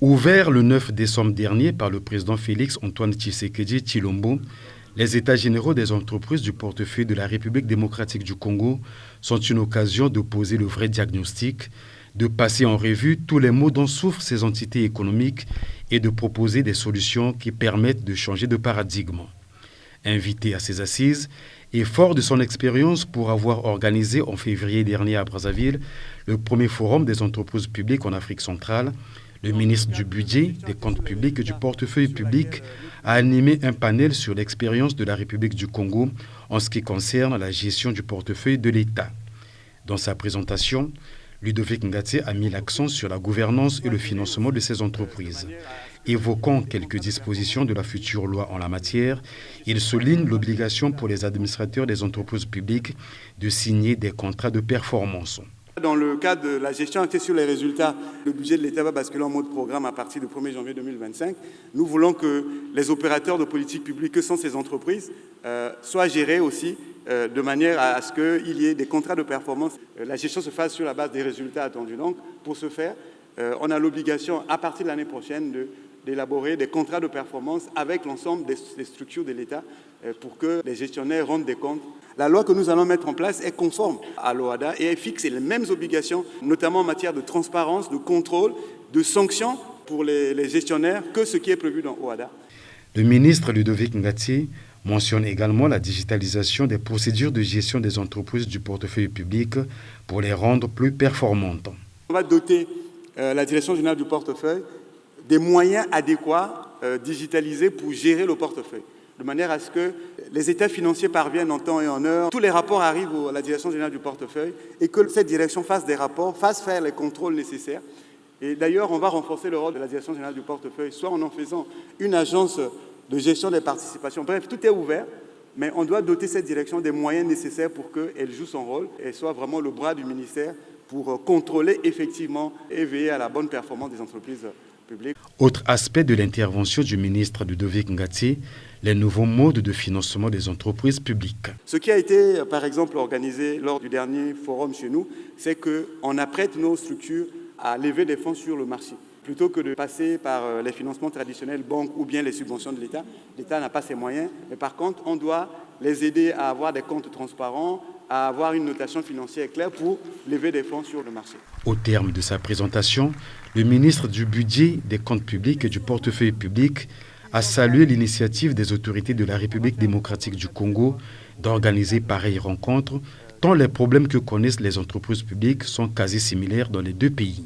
Ouvert le 9 décembre dernier par le président Félix Antoine Tshisekedi Tshilombo, les États généraux des entreprises du portefeuille de la République démocratique du Congo sont une occasion de poser le vrai diagnostic, de passer en revue tous les maux dont souffrent ces entités économiques et de proposer des solutions qui permettent de changer de paradigme. Invité à ces assises et fort de son expérience pour avoir organisé en février dernier à Brazzaville le premier forum des entreprises publiques en Afrique centrale, le ministre du Budget, des Comptes publics et du Portefeuille public a animé un panel sur l'expérience de la République du Congo en ce qui concerne la gestion du portefeuille de l'État. Dans sa présentation, Ludovic Ngati a mis l'accent sur la gouvernance et le financement de ces entreprises. Évoquant quelques dispositions de la future loi en la matière, il souligne l'obligation pour les administrateurs des entreprises publiques de signer des contrats de performance. Dans le cadre de la gestion axée sur les résultats, le budget de l'État va basculer en mode programme à partir du 1er janvier 2025. Nous voulons que les opérateurs de politique publique, que sont ces entreprises, soient gérés aussi de manière à ce qu'il y ait des contrats de performance. La gestion se fasse sur la base des résultats attendus. Donc, pour ce faire, on a l'obligation, à partir de l'année prochaine, d'élaborer des contrats de performance avec l'ensemble des structures de l'État pour que les gestionnaires rendent des comptes. La loi que nous allons mettre en place est conforme à l'OHADA et elle fixe les mêmes obligations, notamment en matière de transparence, de contrôle, de sanctions pour les gestionnaires que ce qui est prévu dans l'OHADA. Le ministre Ludovic Ngati mentionne également la digitalisation des procédures de gestion des entreprises du portefeuille public pour les rendre plus performantes. On va doter la direction générale du portefeuille des moyens adéquats digitalisés pour gérer le portefeuille, de manière à ce que les états financiers parviennent en temps et en heure, tous les rapports arrivent à la direction générale du portefeuille et que cette direction fasse des rapports, fasse faire les contrôles nécessaires. Et d'ailleurs, on va renforcer le rôle de la direction générale du portefeuille, soit en faisant une agence de gestion des participations. Bref, tout est ouvert, mais on doit doter cette direction des moyens nécessaires pour qu'elle joue son rôle et soit vraiment le bras du ministère pour contrôler effectivement et veiller à la bonne performance des entreprises publiques. Autre aspect de l'intervention du ministre Ludovic Ngati, les nouveaux modes de financement des entreprises publiques. Ce qui a été, par exemple, organisé lors du dernier forum chez nous, c'est qu'on apprête nos structures à lever des fonds sur le marché. Plutôt que de passer par les financements traditionnels, banques ou bien les subventions de l'État, l'État n'a pas ses moyens. Mais par contre, on doit les aider à avoir des comptes transparents, à avoir une notation financière claire pour lever des fonds sur le marché. Au terme de sa présentation, le ministre du Budget, des Comptes publics et du Portefeuille public a salué l'initiative des autorités de la République démocratique du Congo d'organiser pareille rencontre, tant les problèmes que connaissent les entreprises publiques sont quasi similaires dans les deux pays.